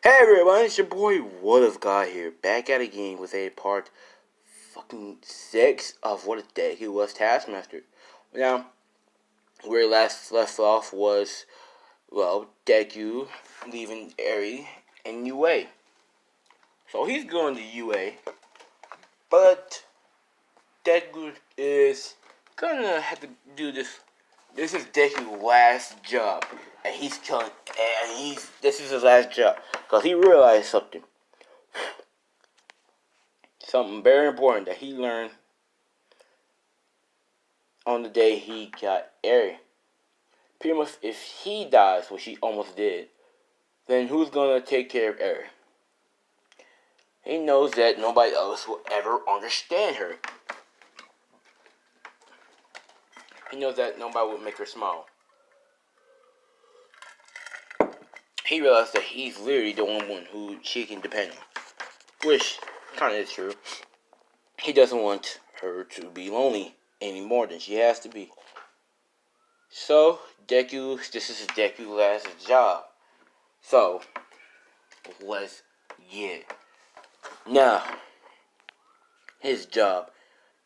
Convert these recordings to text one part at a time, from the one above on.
Hey everyone, it's your boy What If God here, back at it again with a part fucking 6 of What If Deku was Taskmaster. Now, where last left off was, well, Deku leaving Eri and UA. So he's going to UA, but Deku is gonna have to do this. This is Deku's last job, and this is his last job, because he realized something very important that he learned on the day he got Eri. Pretty much, if he dies, which he almost did, then who's gonna take care of Eri? He knows that nobody else will ever understand her. He knows that nobody will make her smile. He realized that he's literally the only one who she can depend on, which kind of is true. He doesn't want her to be lonely any more than she has to be. So, this is Deku's last job. So, let's get it. Now, his job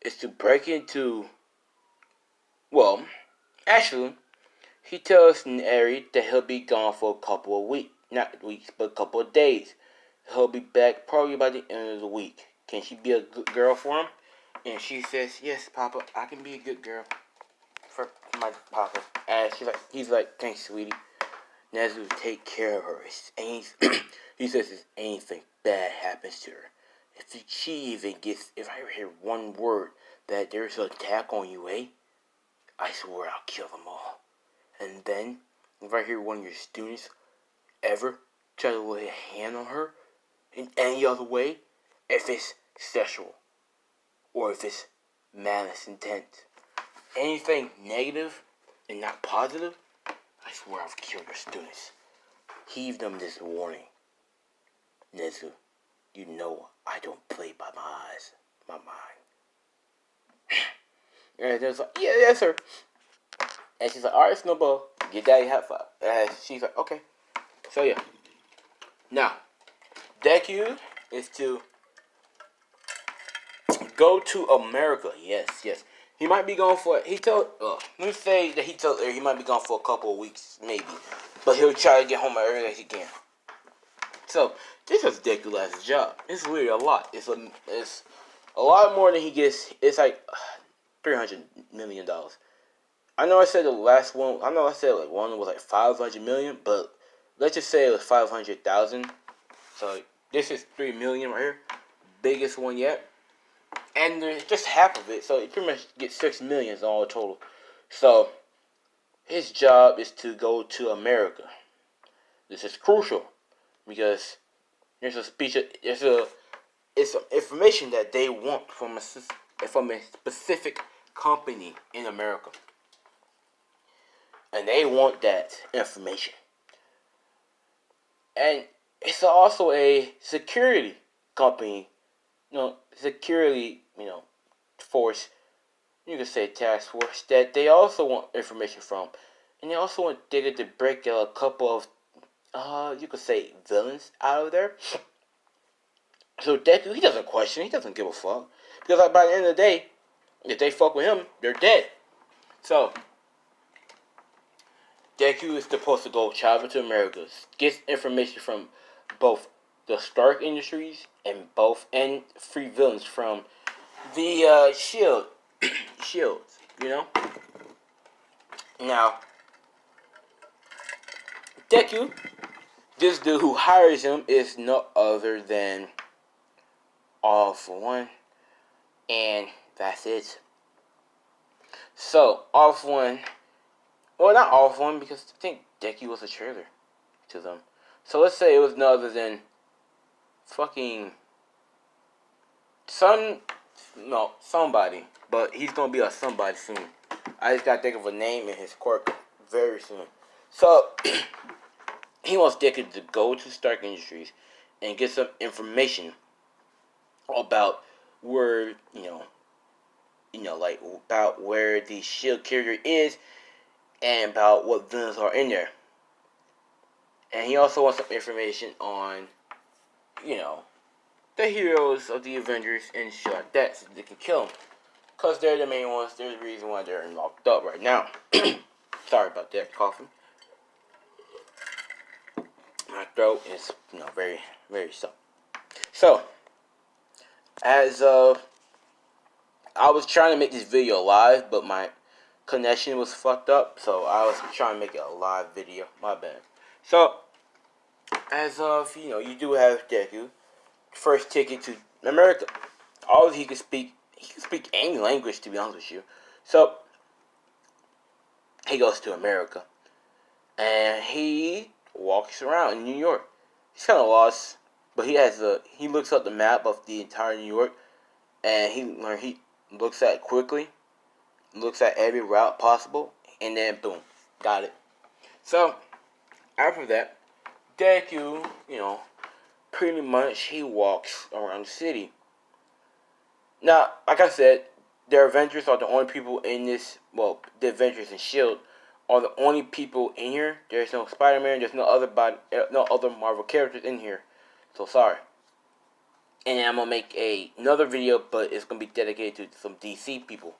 is to break into, well, actually, he tells Eri that he'll be gone for a couple of weeks. Not weeks, but a couple of days. He'll be back probably by the end of the week. Can she be a good girl for him? And she says, yes, Papa, I can be a good girl for my Papa. And he's like, thanks, sweetie. Nezu, take care of her. He says if anything bad happens to her, if I hear one word that there's an attack on UA, I swear I'll kill them all. And then, if I hear one of your students ever try to lay a hand on her in any other way, if it's sexual or if it's malice intent, anything negative and not positive, I swear I've killed your students. Heave them this warning. Nezu, you know I don't play by my eyes, my mind. And there's like, yeah, yes, sir. And she's like, alright, Snowball, get daddy high five. And she's like, okay. So yeah. Now, Deku is to go to America. Yes. He might be gone for, let me say that he told her he might be gone for a couple of weeks, maybe. But he'll try to get home as early as he can. So, this is Deku's last job. It's really a lot. It's a lot more than he gets. It's like $300 million. I know I said the last one, I said like one was like 500 million, but let's just say it was 500,000. So, this is 3 million right here. Biggest one yet. And there's just half of it, so he pretty much gets 6 million all total. So, his job is to go to America. This is crucial because there's it's some information that they want from a specific company in America, and they want that information. And it's also a security company, security, force, you could say task force, that they also want information from. And they also want Digger to break a couple of, you could say, villains out of there. So Deku, he doesn't question, he doesn't give a fuck. Because like, by the end of the day, if they fuck with him, they're dead. So, Deku is supposed to go travel to America, get information from both the Stark Industries and free villains from the shields, Now, Deku, this dude who hires him is no other than All For One, and that's it. So, All For One, well, not All For One, because I think Deku was a trailer to them. So let's say it was no other than fucking somebody, but he's gonna be a somebody soon. I just gotta think of a name and his quirk very soon. So he wants Deku to go to Stark Industries and get some information about where like about where the shield carrier is and about what villains are in there. And he also wants some information on, you know, the heroes of the Avengers and shit like that, so they can kill them. Because they're the main ones. There's a reason why they're locked up right now. Sorry about that, coughing. My throat is, very, very soft. So, as I was trying to make this video live, but my connection was fucked up, so I was trying to make it a live video. My bad. So, as of, you do have Deku. First ticket to America. All he can speak any language, to be honest with you. So, he goes to America. And he walks around in New York. He's kind of lost, but he looks up the map of the entire New York, and he looks at it quickly, looks at every route possible, and then boom, got it. So after that, Deku, pretty much he walks around the city. Now, like I said, the Avengers are the only people in this. Well, the Avengers and Shield are the only people in here. There's no Spider-Man. There's no other Marvel characters in here. So sorry. And I'm gonna make another video, but it's gonna be dedicated to some DC people.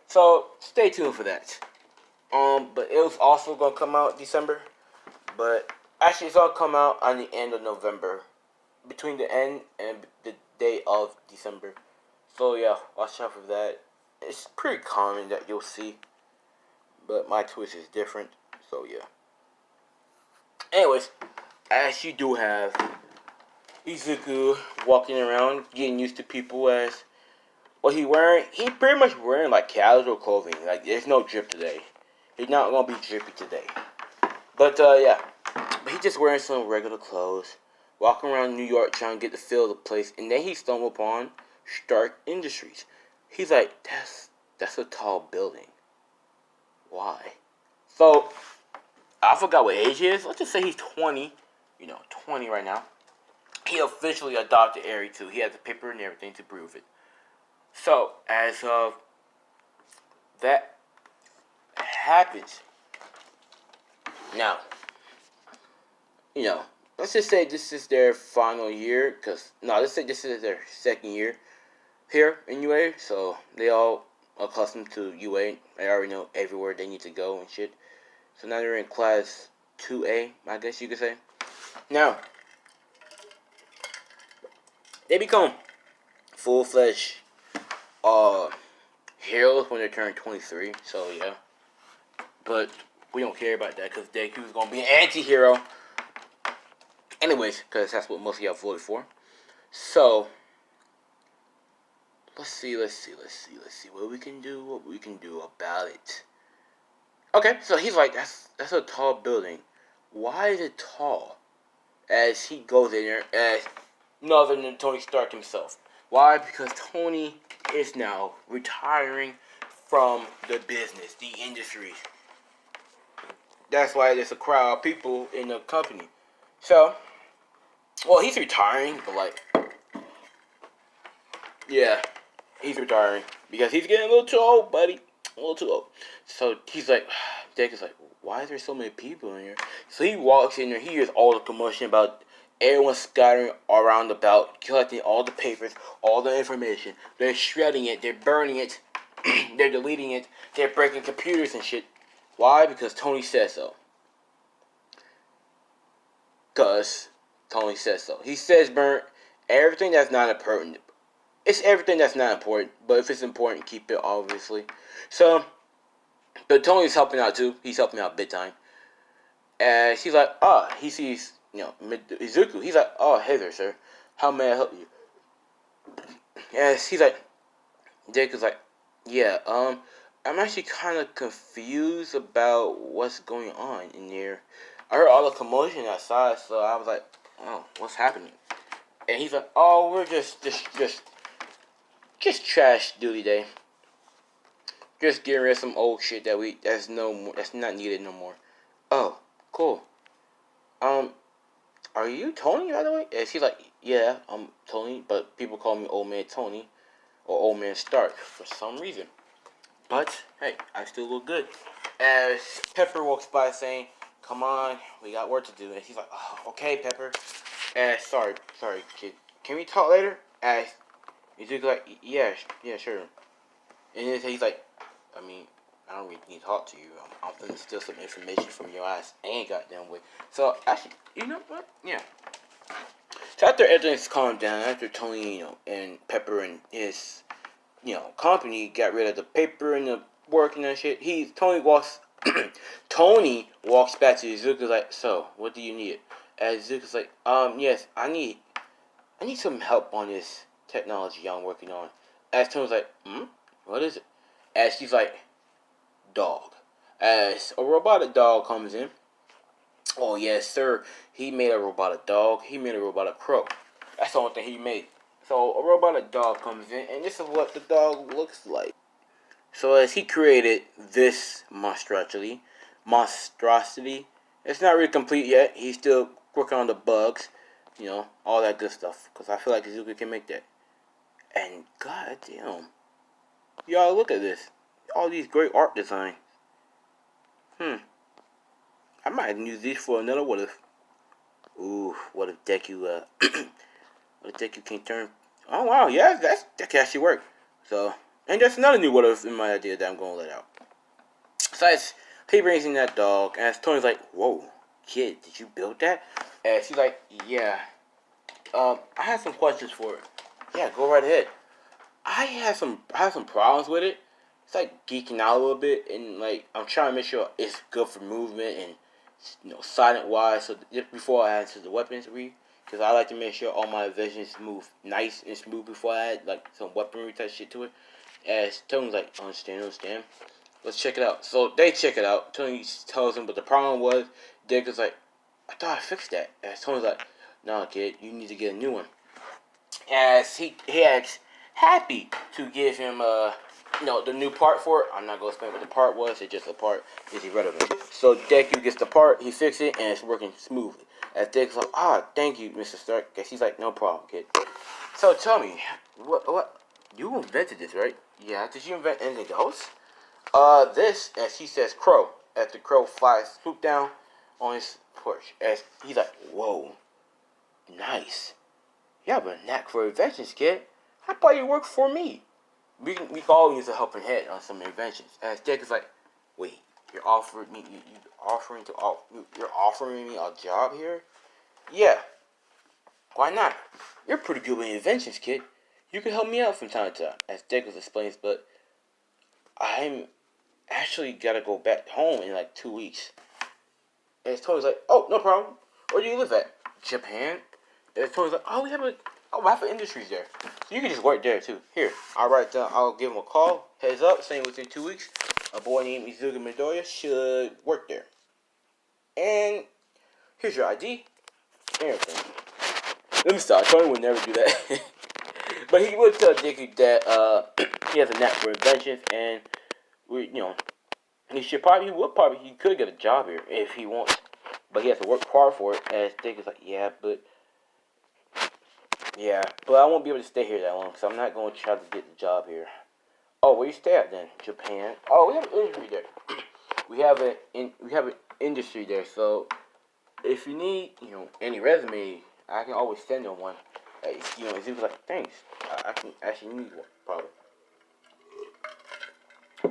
So stay tuned for that. But it was also gonna come out December. But actually, it's gonna come out on the end of November, between the end and the day of December. So yeah, watch out for that. It's pretty common that you'll see, but my twist is different. So yeah. Anyways, as you do have Izuku walking around, getting used to people as what he wearing. He pretty much wearing like casual clothing. Like there's no drip today. He's not gonna be drippy today. But yeah, he just wearing some regular clothes, walking around New York trying to get the feel of the place, and then he stumbled upon Stark Industries. He's like, that's a tall building. Why? So I forgot what age he is. Let's just say he's 20. 20 right now. He officially adopted Area 2. He has the paper and everything to prove it. So, as of that happens, now, let's just say this is their final year, let's say this is their second year here in UA, so they all accustomed to UA. They already know everywhere they need to go and shit. So now they're in class 2A, I guess you could say. Now, they become full-fledged heroes when they turn 23, so yeah. But we don't care about that because Deku's gonna be an anti-hero. Anyways, because that's what most of y'all voted for. So, let's see what we can do about it. Okay, so he's like, that's a tall building. Why is it tall? As he goes in there, as no other than Tony Stark himself. Why? Because Tony is now retiring from the business, the industry. That's why there's a crowd of people in the company. So, well, he's retiring, but yeah, he's retiring because he's getting a little too old, buddy. A little too old. So he's like, Dick is like, why is there so many people in here? So he walks in there, he hears all the commotion about everyone scattering around about, collecting all the papers, all the information. They're shredding it, they're burning it, they're deleting it, they're breaking computers and shit. Why? Because Tony says so. Because Tony says so. He says burn everything that's not important. It's everything that's not important, but if it's important, keep it, obviously. So, but Tony's helping out too. He's helping out big time. And he's like, he sees, Izuku. He's like, hey there, sir. How may I help you? And he's like, Dick is like, yeah, I'm actually kind of confused about what's going on in here. I heard all the commotion outside, so I was like, oh, what's happening? And he's like, oh, we're just trash duty day. Just getting rid of some old shit that's not needed no more. Oh, cool. Are you Tony, by the way? And she's like, yeah, I'm Tony, but people call me Old Man Tony or Old Man Stark for some reason. But hey, I still look good. As Pepper walks by saying, come on, we got work to do. And he's like, oh, okay, Pepper. Sorry, kid. Can we talk later? He's like, yeah, sure. And then he's like, I mean, I don't really need to talk to you. I'm finna steal some information from your ass. I ain't goddamn way. So, actually, you know what? Yeah. So after everything's calmed down, after Tony, and Pepper and his, company got rid of the paper and the work and that shit, Tony walks back to Izuku's like, so, what do you need? And Izuku's like, yes, I need some help on this technology I'm working on. As Tony's like, what is it? As she's like, dog. As a robotic dog comes in. Oh, yes, sir. He made a robotic dog. He made a robotic crow. That's the only thing he made. So, a robotic dog comes in, and this is what the dog looks like. So, as he created this monstrosity, it's not really complete yet. He's still working on the bugs, all that good stuff. Because I feel like Izuku can make that. And, goddamn. Y'all, look at this. All these great art designs. I might use these for another what if. Ooh, what if Deku, what if Deku can turn... Oh, wow, yeah, that can actually work. So, and that's another new what if in my idea that I'm going to let out. Besides, he brings in that dog, and Tony's like, whoa, kid, did you build that? And she's like, yeah. I have some questions for it. Yeah, go right ahead. I have some problems with it. It's like geeking out a little bit, and like I'm trying to make sure it's good for movement and silent wise. So just before I answer the weaponry, because I like to make sure all my visions move nice and smooth before I add like some weaponry type shit to it. As Tony's like, understand. Let's check it out. So they check it out. Tony tells him, but the problem was, Dick is like, I thought I fixed that. As Tony's like, no, kid, you need to get a new one. As he asks Happy to give him the new part for it. I'm not gonna explain what the part was. It's just a part. Is irrelevant. So Deku gets the part. He fixes it and it's working smoothly. As Deku's like, thank you, Mr. Stark. Guess he's like, no problem, kid. So tell me, what you invented this, right? Yeah. Did you invent anything else? This, as he says, crow. As the crow flies, swoop down on his porch. As he's like, whoa, nice. You have a knack for inventions, kid. How about you work for me? We can all use a helping hand on some inventions. As Dick is like, wait, you're offering me a job here? Yeah. Why not? You're pretty good with inventions, kid. You can help me out from time to time. As Dick explains, but I'm actually gotta go back home in like 2 weeks. And Tony's like, oh, no problem. Where do you live at? Japan? And Tony's like, oh, we have an industries there. So you can just work there too. Here, I'll give him a call. Heads up, saying within 2 weeks, a boy named Izuku Midoriya should work there. And here's your ID. Everything. Let me stop. Tony would never do that. But he would tell Deku that he has a knack for inventions, and he could get a job here if he wants, but he has to work hard for it. As Deku's like, but I won't be able to stay here that long, so I'm not going to try to get the job here. Oh, where you stay at then? Japan. Oh, we have an industry there. we have an industry there. So if you need any resume, I can always send him one. He was like, thanks. I can actually need one probably.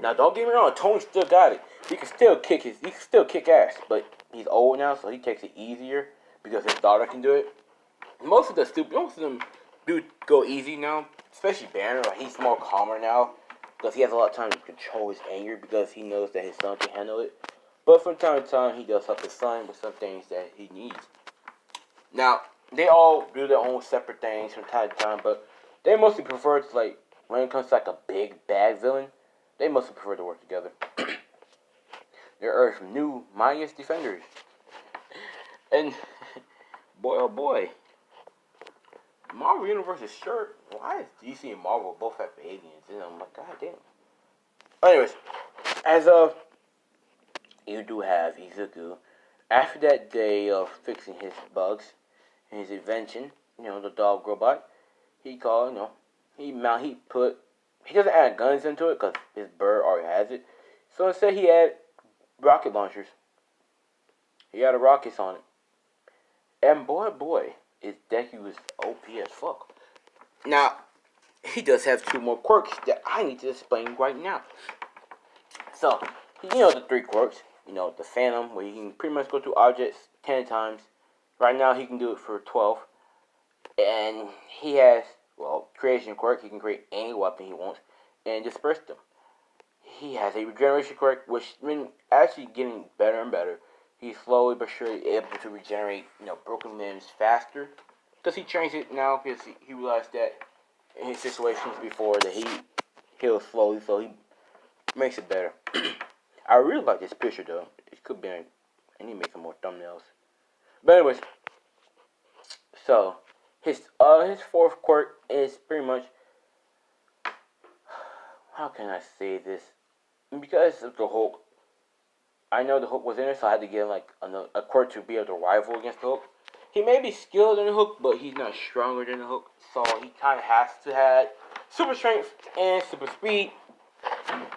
Now, don't get me wrong. Tony still got it. He can still kick ass, but he's old now, so he takes it easier because his daughter can do it. Most of them do go easy now, especially Banner. Like, he's more calmer now because he has a lot of time to control his anger because he knows that his son can handle it. But from time to time, he does help his son with some things that he needs. Now, they all do their own separate things from time to time, but they mostly prefer to, like, when it comes to like a big bad villain, they mostly prefer to work together. There are some new Maya's defenders, and boy oh boy. Marvel Universe is sure. Why is DC and Marvel both have aliens in them? I'm like, god damn. Anyways, as of you do have Izuku. After that day of fixing his bugs and his invention, the dog robot, he called, he doesn't add guns into it because his bird already has it. So instead he added rocket launchers. He got a rockets on it. And boy, his deku is OP as fuck. Now, he does have 2 more quirks that I need to explain right now. So, the 3 quirks. The Phantom, where he can pretty much go through objects 10 times. Right now, he can do it for 12. And he has, Creation Quirk. He can create any weapon he wants and disperse them. He has a Regeneration Quirk, which has been actually getting better and better. He's slowly but surely able to regenerate, broken limbs faster. Because he trains it now, because he realized that in his situations before that he heals slowly, so he makes it better. I really like this picture, though. It could be, I need to make some more thumbnails. But anyways, so his 4th quirk is pretty much, how can I say this? Because of the Hulk, I know the Hulk was in it, so I had to give like a quirk to be able to rival against the Hulk. He may be skilled in the Hulk, but he's not stronger than the Hulk, so he kind of has to have super strength and super speed.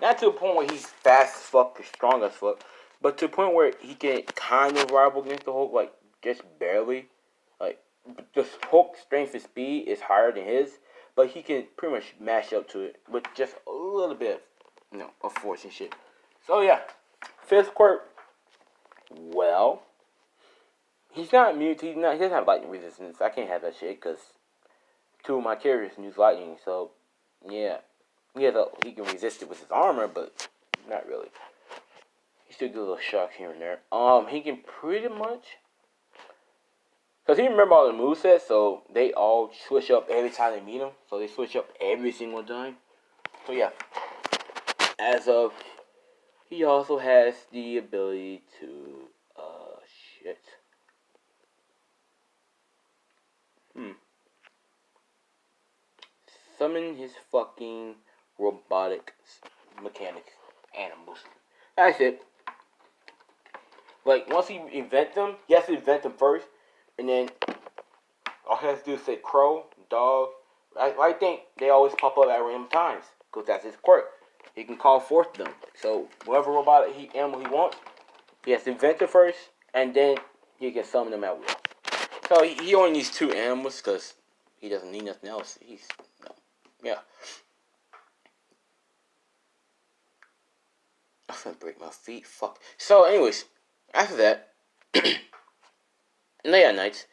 Not to a point where he's fast as fuck or strong as fuck, but to a point where he can kind of rival against the Hulk, like just barely. Like the Hulk's strength and speed is higher than his, but he can pretty much match up to it with just a little bit, of force and shit. So yeah, 5th quirk. Well, he's not immune. He doesn't have lightning resistance. I can't have that shit because 2 of my characters use lightning. So yeah, he can resist it with his armor, but not really. He still get a little shock here and there. He can pretty much, because he remember all the movesets, so they all switch up every time they meet him. So they switch up every single time. So yeah, as of, he also has the ability to, summon his fucking robotic mechanics animals. That's it. Like, once he invent them, he has to invent them first, and then all he has to do is say crow, dog. I think they always pop up at random times, because that's his quirk. He can call forth them. So, whatever robotic animal he wants, he has to invent it first, and then he can summon them at will. So, he only needs 2 animals, because he doesn't need nothing else. Yeah. I'm gonna break my feet. Fuck. So, anyways, after that, Late Nights,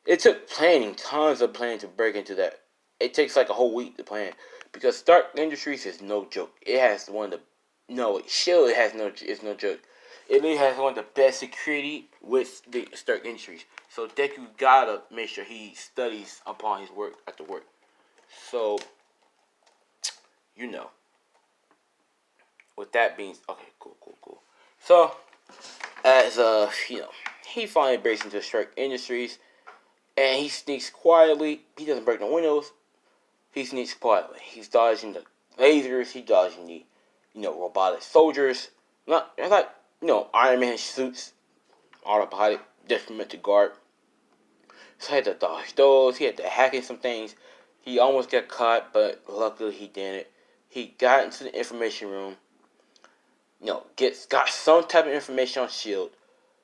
it took planning, tons of planning to break into that. It takes like a whole week to plan, because Stark Industries is no joke. It has one of the, no, Shield it's no joke. It really has one of the best security with the Stark Industries. So Deku gotta make sure he studies upon his work after work. So, with that being, okay, cool. So, as he finally breaks into Stark Industries, and he sneaks quietly. He doesn't break no windows. He sneaks quietly. He's dodging the lasers. He's dodging the, robotic soldiers. It's like, Iron Man suits, autopilot, just meant to guard. So he had to dodge those. He had to hack in some things. He almost got caught, but luckily he didn't. He got into the information room. Got some type of information on S.H.I.E.L.D.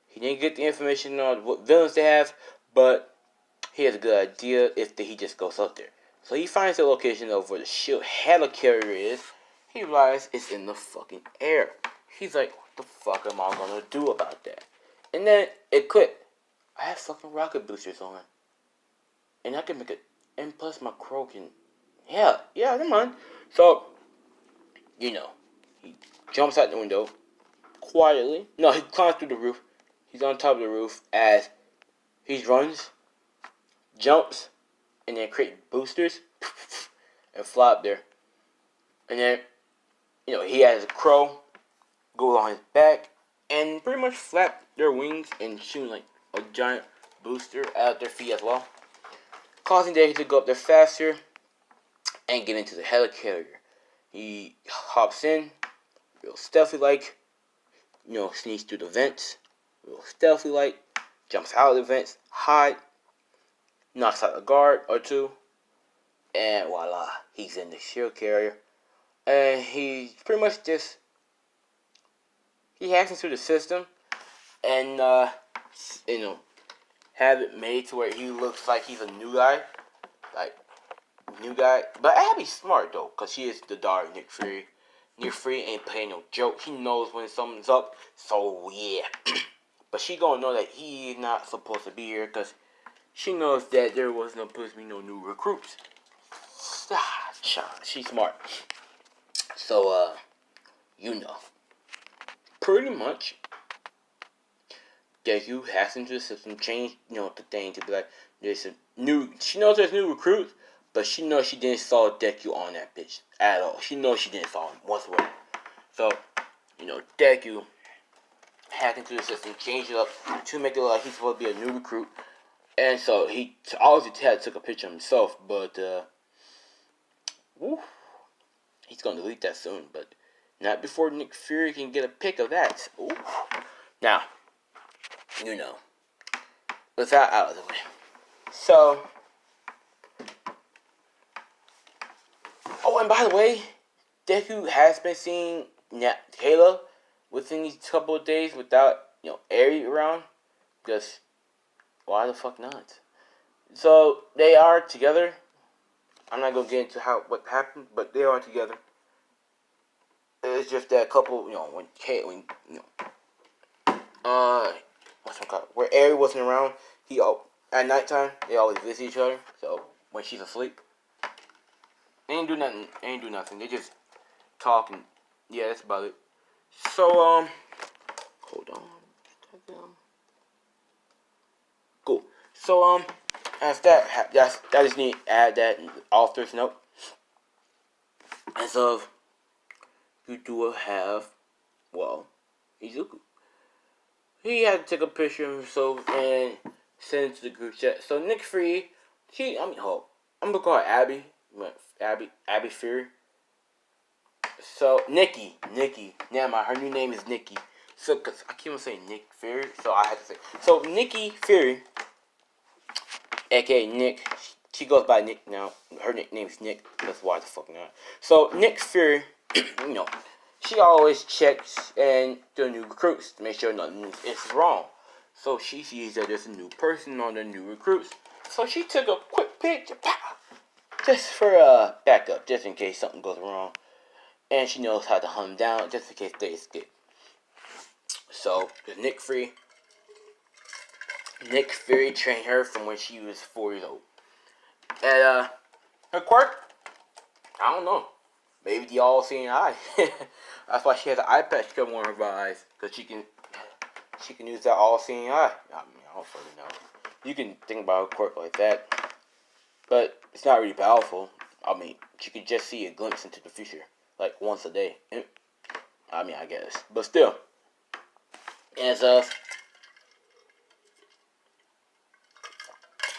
He didn't get the information on what villains they have, but he has a good idea if he just goes up there. So he finds the location of where the S.H.I.E.L.D. helicarrier is. He realizes it's in the fucking air. He's like, what the fuck am I gonna do about that? And then it clicked. I have fucking rocket boosters on. And I can make it. And plus my crow can. Yeah, never mind. So, he jumps out the window quietly. No, he climbs through the roof. He's on top of the roof as he runs, jumps, and then create boosters and fly up there. And then, he has a crow go on his back and pretty much flap their wings and shoot like a giant booster out their feet as well, causing them to go up there faster and get into the helicarrier. He hops in, real stealthy like, sneaks through the vents, real stealthy like, jumps out of the vents, hide, knocks out a guard or 2, and voila, he's in the shield carrier. And he pretty much just, he hacks into the system, and you know, have it made to where he looks like he's a new guy, like new guy. But Abby's smart though, cause she is the daughter of Nick Fury. Nick Fury ain't playing no joke. He knows when something's up. So yeah, but she gonna know that he's not supposed to be here, cause she knows that there was no supposed to be no new recruits. She's smart. So you know, pretty much, Deku has into the system, change, the thing to be like, there's a new, she knows there's new recruits, but she knows she didn't saw Deku on that bitch at all. She knows she didn't saw him whatsoever. So, Deku hacked into the system, changed it up to make it look like he's supposed to be a new recruit. And so he obviously took a picture of himself, but he's gonna delete that soon, but not before Nick Fury can get a pic of that. Ooh. Now, with that out of the way. So, and by the way, Deku has been seeing Kayla within these couple of days without, Aerie around, because why the fuck not? So, they are together. I'm not gonna get into what happened, but they are together. It's just that couple, when where Aerie wasn't around, at nighttime they always visit each other. So when she's asleep, they ain't do nothing. They just talk and yeah, that's about it. So hold on, cool. So as that just need to add that in the author's note. As of you do have, Izuku. He had to take a picture of himself and send it to the group chat. So Nick Fury, I'm gonna call her Abby. Abby Fury. So Nikki. Never mind, her new name is Nikki. So cause I keep on saying Nick Fury, so I had to say. So Nikki Fury, aka Nick, she goes by Nick now. Her nickname is Nick. That's why the fuck not. So Nick Fury, she always checks and the new recruits to make sure nothing is wrong. So she sees that there's a new person on the new recruits. So she took a quick picture, just for backup, just in case something goes wrong. And she knows how to hunt them down, just in case they escape. So Nick Fury trained her from when she was 4 years old. And her quirk, I don't know. Maybe the all-seeing eye. That's why she has an eye patch covering one of her eyes, because she can use that all-seeing eye. I don't fucking know. You can think about a quirk like that, but it's not really powerful. She can just see a glimpse into the future, like once a day. I guess, but still. As of,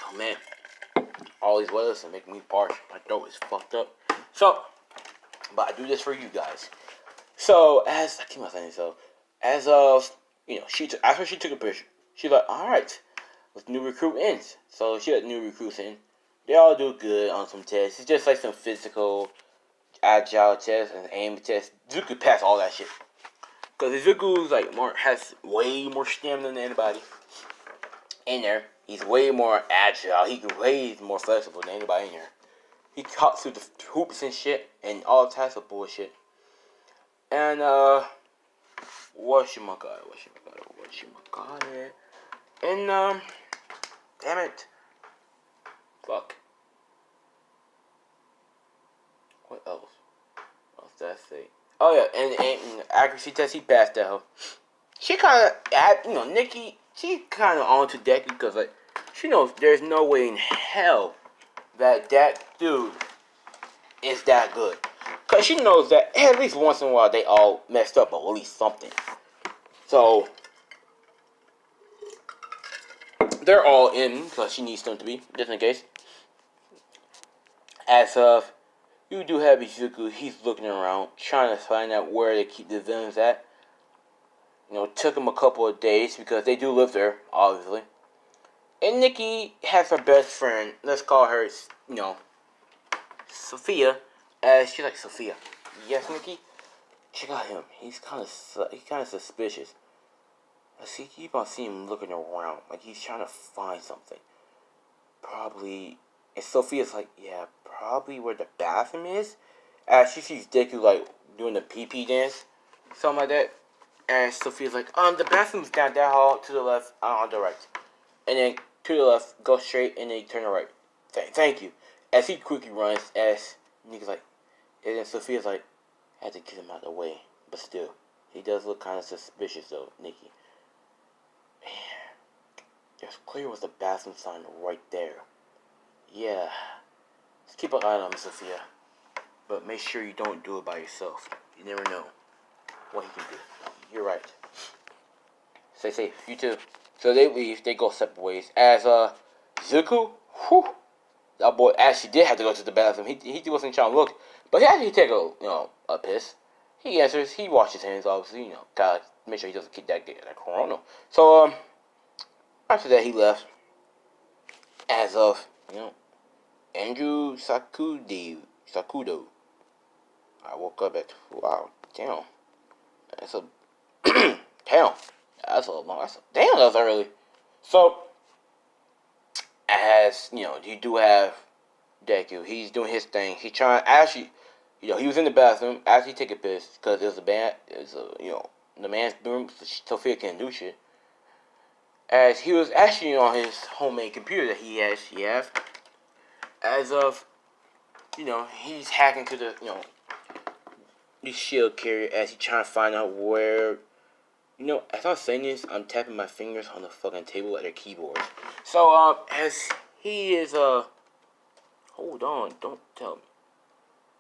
oh man, all these weathers are making me parched. My throat is fucked up. So, but I do this for you guys. So as of after she took a picture, she's like, all right, let's new recruit ends. So she had new recruits in. They all do good on some tests. It's just like some physical, agile tests and aim tests. Zuko passed all that shit. Because Izuku's has way more stamina than anybody in there. He's way more agile. He's way more flexible than anybody in there. He cuts through the hoops and shit and all types of bullshit. And whatchamacallit. And damn it. Fuck. What else? What's that say? Oh yeah, and accuracy test, he passed that hoe. She kind of, Nikki, she kind of on to Deku because she knows there's no way in hell that dude is that good. Because she knows that at least once in a while they all messed up or at least something. So they're all in because she needs them to be, just in case. As of, you do have Izuku, he's looking around, trying to find out where they keep the villains at. Took him a couple of days because they do live there, obviously. And Nikki has her best friend, let's call her, Sophia, as she likes Sophia. Yes, Nikki? Check out him. He's kind of suspicious. I see, keep on seeing him looking around, like he's trying to find something. Probably, and Sophia's like, yeah, probably where the bathroom is. As she sees Deku like doing the pee dance, something like that. And Sophia's like, the bathroom's down that hall to the left, on the right. And then to the left, go straight, and then turn to the right. Thank you. As he quickly runs, as Nikki's like, and then Sophia's like, I had to get him out of the way. But still, he does look kind of suspicious though, Nikki. Man, there's clear was the bathroom sign right there. Yeah. Just keep an eye on him, Sophia. But make sure you don't do it by yourself. You never know what he can do. You're right. Stay safe. You too. So they leave. They go separate ways. As Zuko, whew, that boy actually did have to go to the bathroom. He wasn't trying to look, but he actually take a piss. He answers. He washes his hands, obviously. Gotta make sure he doesn't get that corona. So after that he left. As of Andrew Sakudo. I woke up at damn. That's a damn. That's damn. That's early. So as you do have Deku. He's doing his thing. He's trying actually. He was in the bathroom after he take a piss because it was a bad. It's the man's room. Sophia can't do shit. As he was actually on his homemade computer that he has. As of he's hacking to the the shield carrier as he trying to find out where. As I'm saying this, I'm tapping my fingers on the fucking table at their keyboard. So as he is hold on, don't tell me.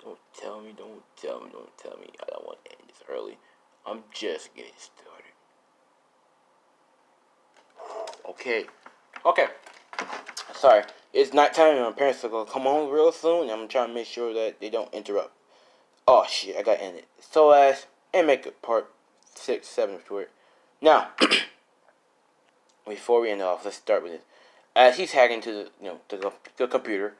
Don't tell me. I don't want to end this early. I'm just getting started. Okay. Sorry. It's nighttime and my parents are going to come home real soon. And I'm trying to make sure that they don't interrupt. Oh, shit. I got to end it. So, and make it part 6, 7 to it. Now, before we end off, let's start with this. As he's hacking to the computer,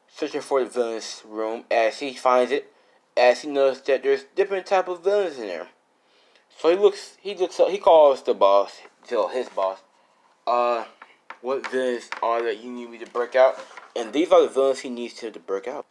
searching for the villain's room, as he finds it, as he notices that there's different type of villains in there. So he looks up, he calls the boss, his boss, what villains are that you need me to break out? And these are the villains he needs to break out.